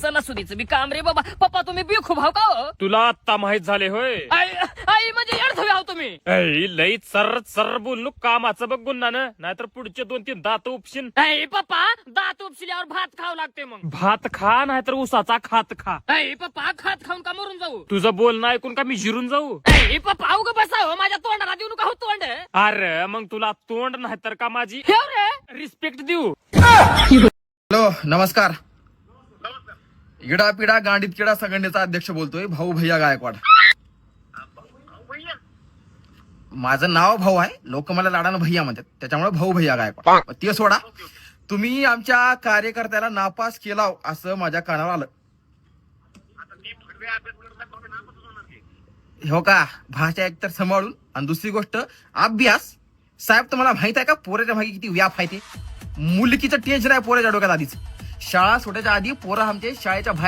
सणासुदीचं बी काम रे बाबा. पप्पा तुम्ही बी खूप हाव का हो? तुला आत्ता माहित झाले होय. आई म्हणजे अडथवे आहो तुम्ही. लई सर बोललो कामाचं बघ गुन्हा ना, नाहीतर पुढचे 2-3 दात उपशीन. पप्पा दात उपशिल्यावर भात खावं लागते मग. भात खा नाहीतर उसाचा खात खा. पप्पा खात खाऊन का मरून जाऊ? तुझं बोलणं ऐकून का मी जिरून जाऊ? पप्पा अवघ बसा हो, माझ्या तोंडाला देऊ नका हो तोंड. अरे मग तुला तोंड नाही तर का माझी रिस्पेक्ट देऊ? हॅलो नमस्कार. इडा पिडा गांडीत किडा संघटनेचा अध्यक्ष बोलतोय, भाऊ भैया गायकवाड. माझं नाव भाऊ आहे, लोक मला लाडानं भैया म्हणतात, त्याच्यामुळे भाऊ भैया गायकवाड. ते सोडा, तुम्ही आमच्या कार्यकर्त्याला नापास केला असं माझ्या कानावर आलं. हो का? भाषा एकतर सांभाळून, आणि दुसरी गोष्ट अभ्यास. साहेब तुम्हाला माहित आहे का पोराच्या भागी किती व्याप आहे ते? मुलकीचं टेन्शन आहे पोराच्या डोक्यात आधीच. शाळा सोडायच्या आधी पोरं आमचे शाळेच्या बाहेर